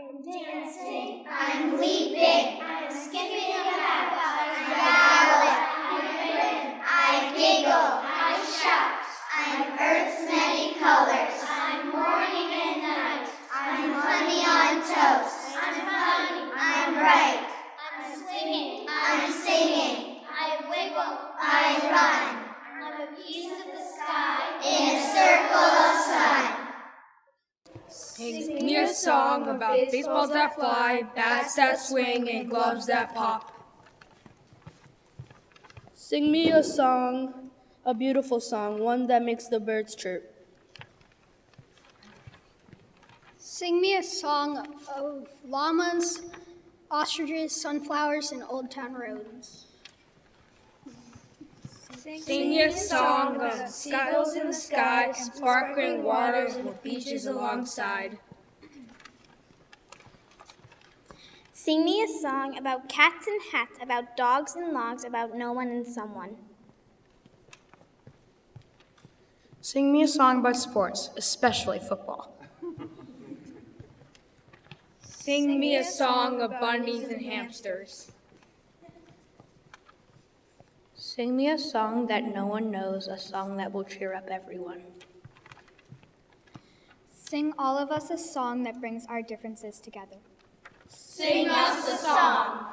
dancing, I'm leaping, I'm skipping about, I rally, I grin, I giggle, I shout. I'm Earth's many colors, I'm morning and night, I'm honey on toast, I'm funny, I'm bright, I'm swinging, I'm singing, I wiggle, I run, I'm a piece of the sky in a circle of sun. Sing me a song about baseballs that fly, bats that swing, and gloves that pop. Sing me a song, a beautiful song, one that makes the birds chirp. Sing me a song of llamas, ostriches, sunflowers, and old town roads. Sing me a song of skies in the sky and sparkling waters with beaches alongside. Sing me a song about cats and hats, about dogs and logs, about no one and someone. Sing me a song about sports, especially football. Sing me a song of bunnies and hamsters. Sing me a song that no one knows, a song that will cheer up everyone. Sing all of us a song that brings our differences together. Sing us a song.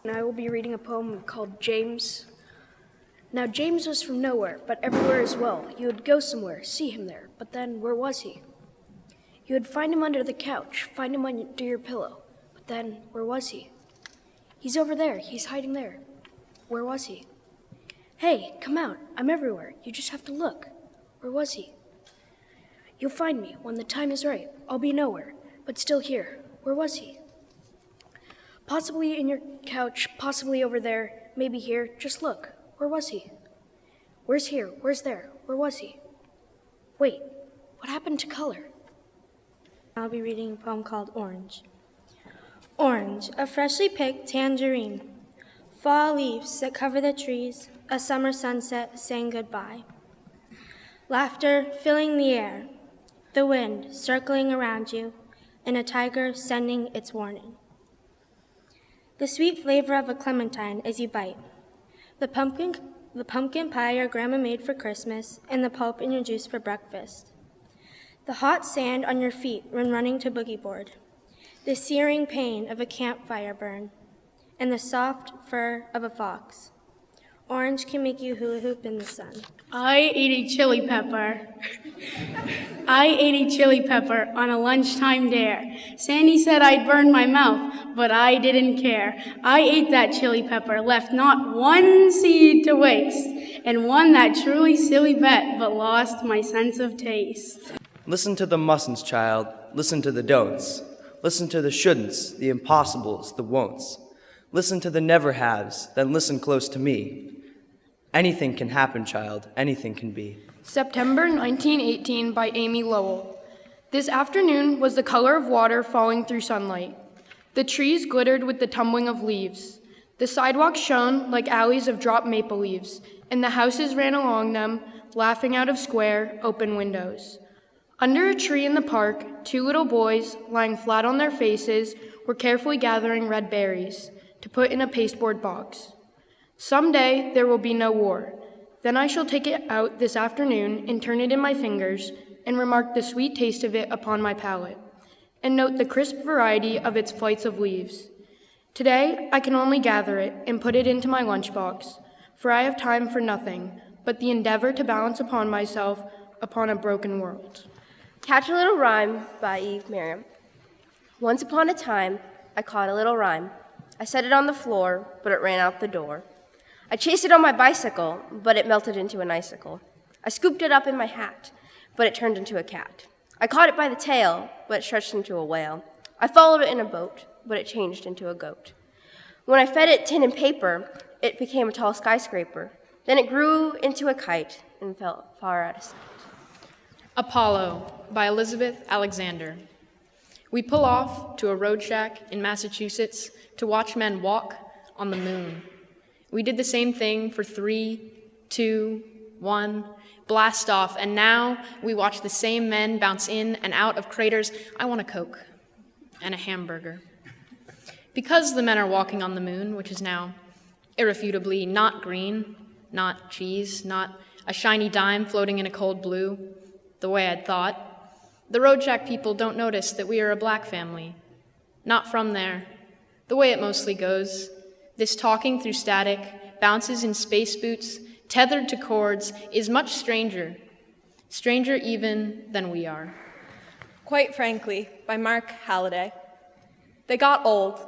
And I will be reading a poem called James. Now James was from nowhere, but everywhere as well. You would go somewhere, see him there, but then where was he? You would find him under the couch, find him under your pillow, but then where was he? He's over there, he's hiding there. Where was he? Hey, come out, I'm everywhere, you just have to look. Where was he? You'll find me when the time is right. I'll be nowhere, but still here. Where was he? Possibly in your couch, possibly over there, maybe here, just look. Where was he? Where's here? Where's there? Where was he? Wait, what happened to color? I'll be reading a poem called Orange. Orange, a freshly picked tangerine. Fall leaves that cover the trees, a summer sunset saying goodbye. Laughter filling the air, the wind circling around you, and a tiger sending its warning. The sweet flavor of a clementine as you bite. The pumpkin pie your grandma made for Christmas, and the pulp in your juice for breakfast. The hot sand on your feet when running to boogie board. The searing pain of a campfire burn, and the soft fur of a fox. Orange can make you hula hoop in the sun. I ate a chili pepper. I ate a chili pepper on a lunchtime dare. Sandy said I'd burn my mouth, but I didn't care. I ate that chili pepper, left not one seed to waste, and won that truly silly bet, but lost my sense of taste. Listen to the mustn'ts, child. Listen to the don'ts. Listen to the shouldn'ts, the impossibles, the won'ts. Listen to the never-haves, then listen close to me. Anything can happen, child. Anything can be. September 1918 by Amy Lowell. This afternoon was the color of water falling through sunlight. The trees glittered with the tumbling of leaves. The sidewalks shone like alleys of dropped maple leaves, and the houses ran along them, laughing out of square, open windows. Under a tree in the park, two little boys, lying flat on their faces, were carefully gathering red berries to put in a pasteboard box. Someday there will be no war. Then I shall take it out this afternoon and turn it in my fingers and remark the sweet taste of it upon my palate, and note the crisp variety of its flights of leaves. Today I can only gather it and put it into my lunchbox, for I have time for nothing but the endeavor to balance upon myself upon a broken world. Catch a Little Rhyme by Eve Merriam. Once upon a time, I caught a little rhyme. I set it on the floor, but it ran out the door. I chased it on my bicycle, but it melted into an icicle. I scooped it up in my hat, but it turned into a cat. I caught it by the tail, but it stretched into a whale. I followed it in a boat, but it changed into a goat. When I fed it tin and paper, it became a tall skyscraper. Then it grew into a kite and fell far out of sight. Apollo by Elizabeth Alexander. We pull off to a road shack in Massachusetts to watch men walk on the moon. We did the same thing for 3, 2, 1, blast off, and now we watch the same men bounce in and out of craters. I want a Coke. and a hamburger. Because the men are walking on the moon, which is now irrefutably not green, not cheese, not a shiny dime floating in a cold blue, the way I'd thought, the Road Shack people don't notice that we are a black family. Not from there. The way it mostly goes. This talking through static, bounces in space boots, tethered to cords, is much stranger. Stranger even than we are. Quite Frankly, by Mark Halliday. They got old.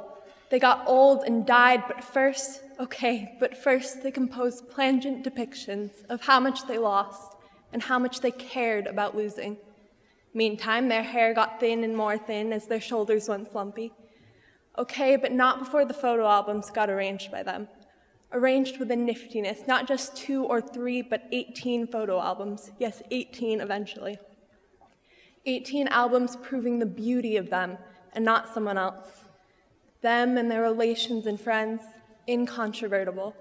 They got old and died, but first they composed plangent depictions of how much they lost and how much they cared about losing. Meantime, their hair got thin and more thin as their shoulders went slumpy. Okay, but not before the photo albums got arranged by them. Arranged with a niftiness, not just 2 or 3, but 18 photo albums. Yes, 18 eventually. 18 albums proving the beauty of them and not someone else. Them and their relations and friends, incontrovertible.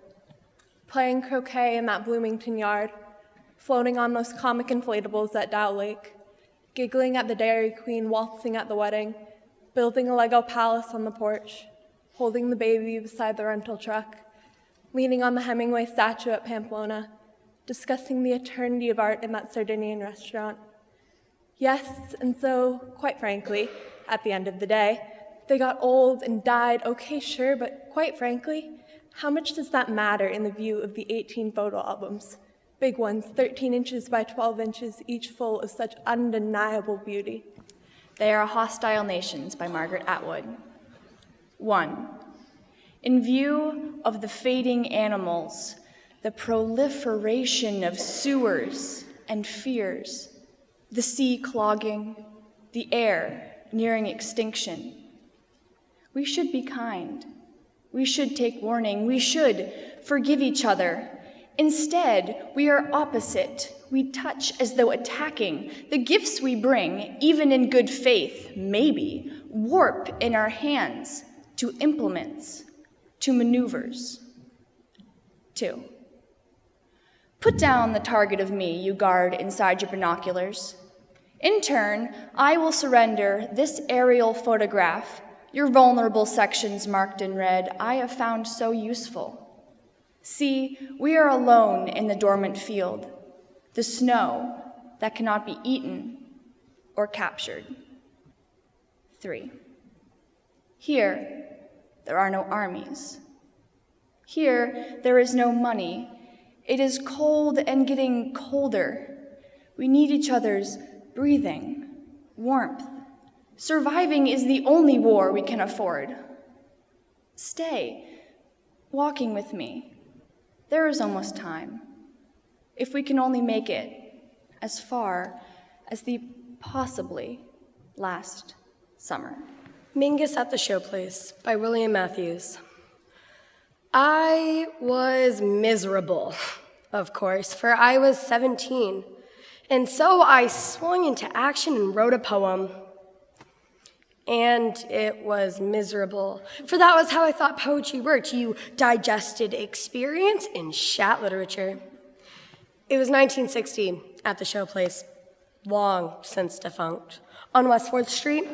Playing croquet in that Bloomington yard, floating on those comic inflatables at Dow Lake, giggling at the Dairy Queen, waltzing at the wedding, building a Lego palace on the porch, holding the baby beside the rental truck, leaning on the Hemingway statue at Pamplona, discussing the eternity of art in that Sardinian restaurant. Yes, and so, quite frankly, at the end of the day, they got old and died, okay, sure, but quite frankly, how much does that matter in the view of the 18 photo albums? Big ones, 13 inches by 12 inches, each full of such undeniable beauty. They Are Hostile Nations by Margaret Atwood. 1. In view of the fading animals, the proliferation of sewers and fears, the sea clogging, the air nearing extinction, we should be kind. We should take warning. We should forgive each other. Instead, we are opposite. We touch as though attacking. The gifts we bring, even in good faith, maybe, warp in our hands to implements, to maneuvers. 2. Put down the target of me you guard inside your binoculars. In turn, I will surrender this aerial photograph, your vulnerable sections marked in red, I have found so useful. See, we are alone in the dormant field, the snow that cannot be eaten or captured. 3. Here, there are no armies. Here, there is no money. It is cold and getting colder. We need each other's breathing, warmth. Surviving is the only war we can afford. Stay, walking with me. There is almost time. If we can only make it as far as the possibly last summer. Mingus at the Showplace by William Matthews. I was miserable, of course, for I was 17. And so I swung into action and wrote a poem. And it was miserable, for that was how I thought poetry worked. You digested experience in chat literature. It was 1960 at the Showplace, long since defunct, on West 4th Street,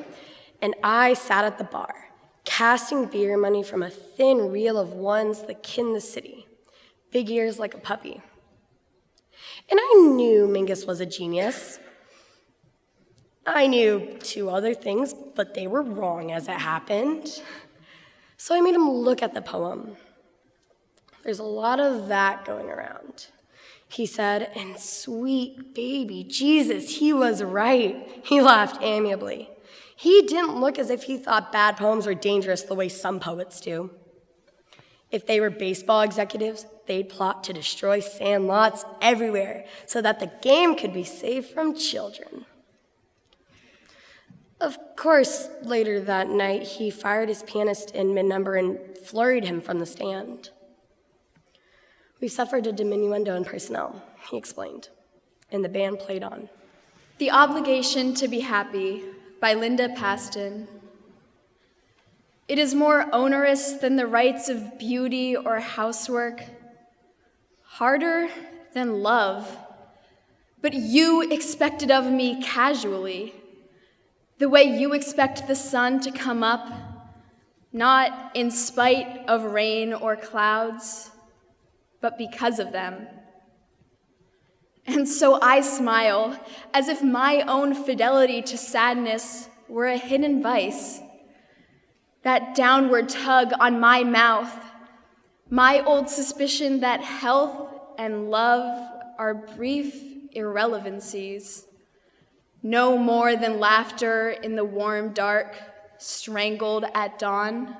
and I sat at the bar, casting beer money from a thin reel of ones that kin the city, big ears like a puppy. And I knew Mingus was a genius. I knew 2 other things, but they were wrong as it happened. So I made him look at the poem. There's a lot of that going around, he said, and sweet baby Jesus, he was right. He laughed amiably. He didn't look as if he thought bad poems were dangerous the way some poets do. If they were baseball executives, they'd plot to destroy sandlots everywhere so that the game could be saved from children. Of course, later that night, he fired his pianist in mid-number and flurried him from the stand. We suffered a diminuendo in personnel, he explained, and the band played on. The Obligation to be Happy by Linda Paston. It is more onerous than the rights of beauty or housework, harder than love, but you expect it of me casually. the way you expect the sun to come up, not in spite of rain or clouds, but because of them. And so I smile, as if my own fidelity to sadness were a hidden vice. That downward tug on my mouth, my old suspicion that health and love are brief irrelevancies, no more than laughter in the warm dark, strangled at dawn.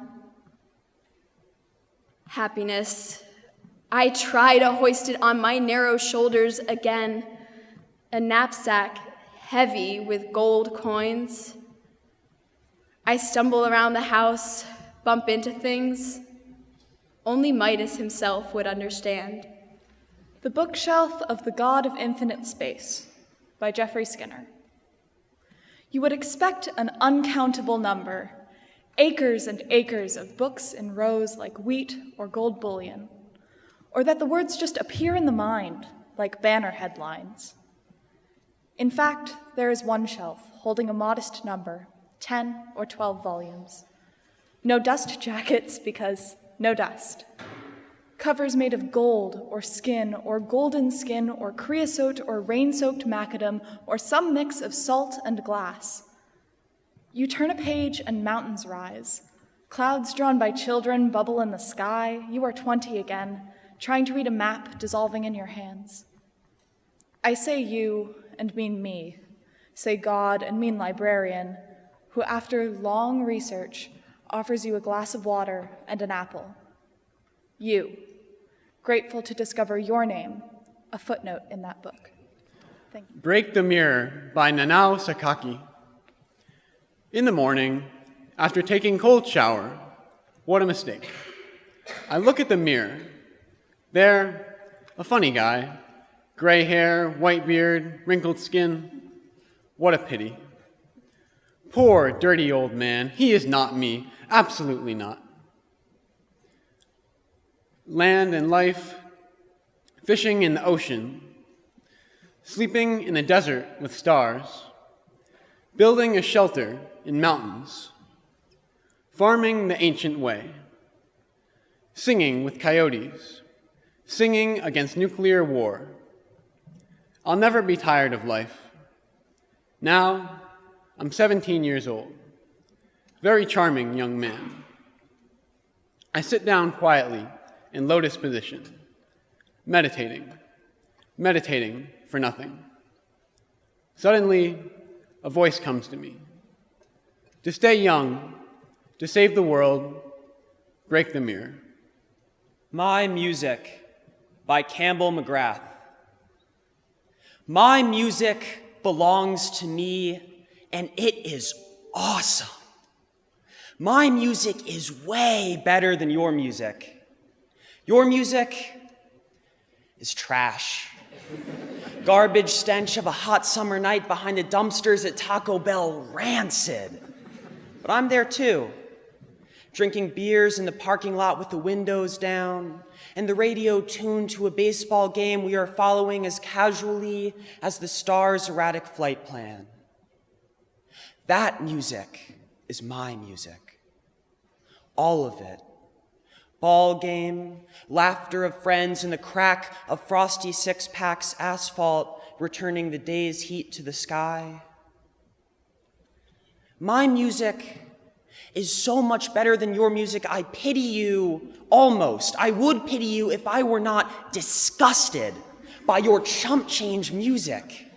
Happiness, I try to hoist it on my narrow shoulders again, a knapsack heavy with gold coins. I stumble around the house, bump into things only Midas himself would understand. The Bookshelf of the God of Infinite Space by Jeffrey Skinner. You would expect an uncountable number, acres and acres of books in rows like wheat or gold bullion, or that the words just appear in the mind like banner headlines. In fact, there is one shelf holding a modest number, 10 or 12 volumes. No dust jackets because no dust. Covers made of gold or skin or golden skin or creosote or rain-soaked macadam or some mix of salt and glass. You turn a page and mountains rise. Clouds drawn by children bubble in the sky. You are 20 again, trying to read a map dissolving in your hands. I say you and mean me, say God and mean librarian, who after long research offers you a glass of water and an apple. You, grateful to discover your name, a footnote in that book. Thank you. Break the Mirror by Nanao Sakaki. In the morning, after taking cold shower, what a mistake. I look at the mirror. There, a funny guy, gray hair, white beard, wrinkled skin. What a pity. Poor, dirty old man. He is not me. Absolutely not. Land and life, fishing in the ocean, sleeping in a desert with stars, building a shelter in mountains, farming the ancient way, singing with coyotes, singing against nuclear war. I'll never be tired of life. Now, I'm 17 years old, very charming young man. I sit down quietly in lotus position, meditating for nothing. Suddenly, a voice comes to me. To stay young, to save the world, break the mirror. My Music by Campbell McGrath. My music belongs to me, and it is awesome. My music is way better than your music. Your music is trash. Garbage stench of a hot summer night behind the dumpsters at Taco Bell, rancid. But I'm there too, drinking beers in the parking lot with the windows down and the radio tuned to a baseball game we are following as casually as the stars' erratic flight plan. That music is my music. All of it. Ball game, laughter of friends, and the crack of frosty six-packs asphalt returning the day's heat to the sky. My music is so much better than your music, I pity you, almost. I would pity you if I were not disgusted by your chump change music.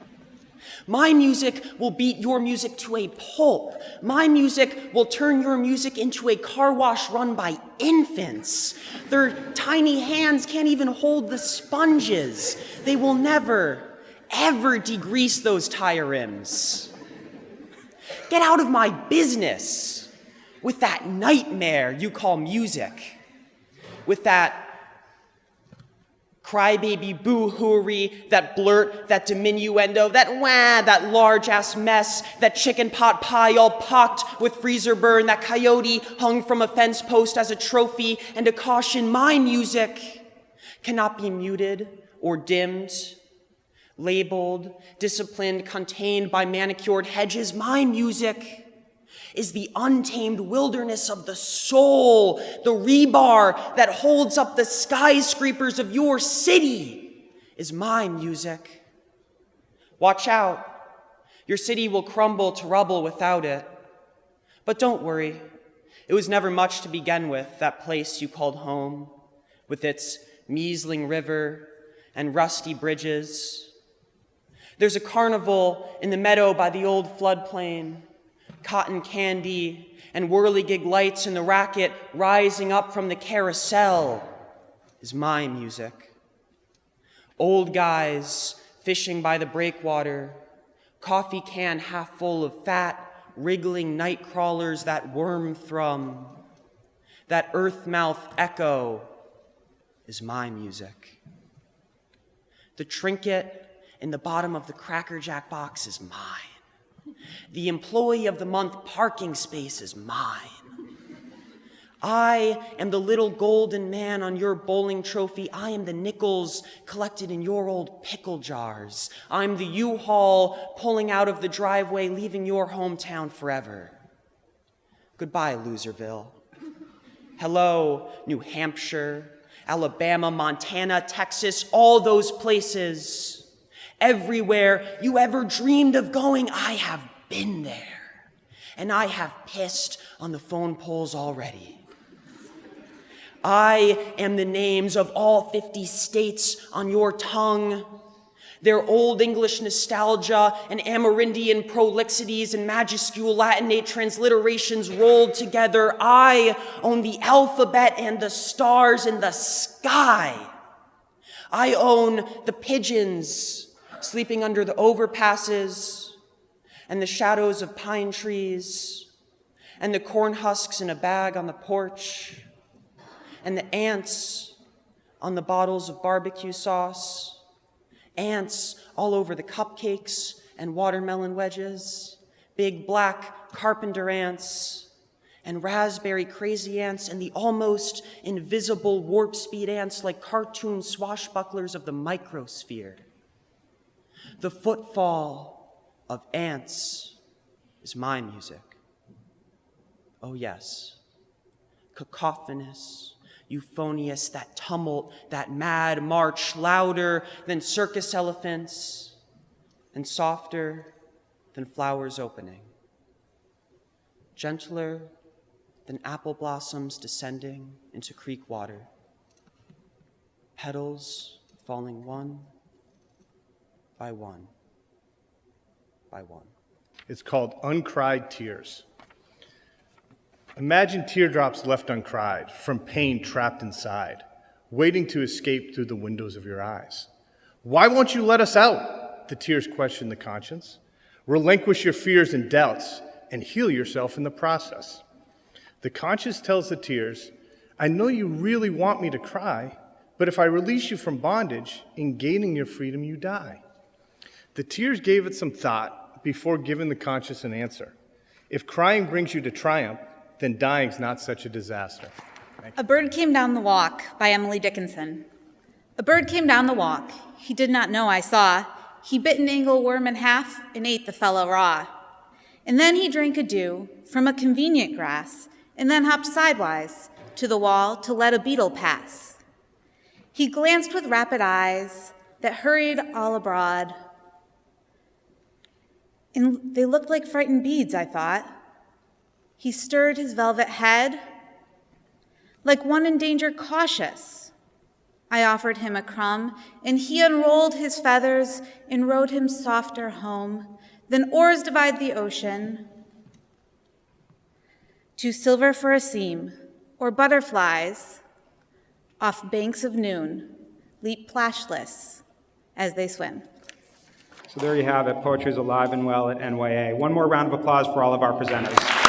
My music will beat your music to a pulp. My music will turn your music into a car wash run by infants. Their tiny hands can't even hold the sponges. They will never, ever degrease those tire rims. Get out of my business with that nightmare you call music, with that crybaby boo-hooery, that blurt, that diminuendo, that wah, that large-ass mess, that chicken pot pie all pocked with freezer burn, that coyote hung from a fence post as a trophy, and a caution, my music cannot be muted or dimmed. Labeled, disciplined, contained by manicured hedges, my music is the untamed wilderness of the soul, the rebar that holds up the skyscrapers of your city is my music. Watch out. Your city will crumble to rubble without it. But don't worry. It was never much to begin with, that place you called home, with its measling river and rusty bridges. There's a carnival in the meadow by the old floodplain, cotton candy and whirligig lights and the racket rising up from the carousel is my music. Old guys fishing by the breakwater, coffee can half full of fat, wriggling night crawlers that worm thrum, that earth mouth echo is my music. The trinket in the bottom of the Cracker Jack box is mine. The employee of the month parking space is mine. I am the little golden man on your bowling trophy. I am the nickels collected in your old pickle jars. I'm the U-Haul pulling out of the driveway, leaving your hometown forever. Goodbye, Loserville. Hello, New Hampshire, Alabama, Montana, Texas, all those places. Everywhere you ever dreamed of going, I have been there. And I have pissed on the phone poles already. I am the names of all 50 states on your tongue. Their Old English nostalgia and Amerindian prolixities and majuscule Latinate transliterations rolled together. I own the alphabet and the stars in the sky. I own the pigeons sleeping under the overpasses and the shadows of pine trees and the corn husks in a bag on the porch and the ants on the bottles of barbecue sauce, ants all over the cupcakes and watermelon wedges, big black carpenter ants, and raspberry crazy ants, and the almost invisible warp speed ants like cartoon swashbucklers of the microsphere. The footfall of ants is my music. Oh yes, cacophonous, euphonious, that tumult, that mad march, louder than circus elephants and softer than flowers opening, gentler than apple blossoms descending into creek water, petals falling one by one by one. It's called Uncried Tears. Imagine teardrops left uncried from pain trapped inside, waiting to escape through the windows of your eyes. Why won't you let us out? The tears question the conscience. Relinquish your fears and doubts and heal yourself in the process. The conscience tells the tears, I know you really want me to cry, but if I release you from bondage, in gaining your freedom you die. The tears gave it some thought before giving the conscience an answer. If crying brings you to triumph, then dying's not such a disaster. A Bird Came Down the Walk by Emily Dickinson. A bird came down the walk. He did not know I saw. He bit an angleworm in half and ate the fellow raw. And then he drank a dew from a convenient grass and then hopped sidewise to the wall to let a beetle pass. He glanced with rapid eyes that hurried all abroad. And they looked like frightened beads, I thought. He stirred his velvet head like one in danger cautious. I offered him a crumb, and he unrolled his feathers and rode him softer home. Then oars divide the ocean to silver for a seam, or butterflies off banks of noon leap plashless as they swim. So there you have it. Poetry is alive and well at NYA. One more round of applause for all of our presenters.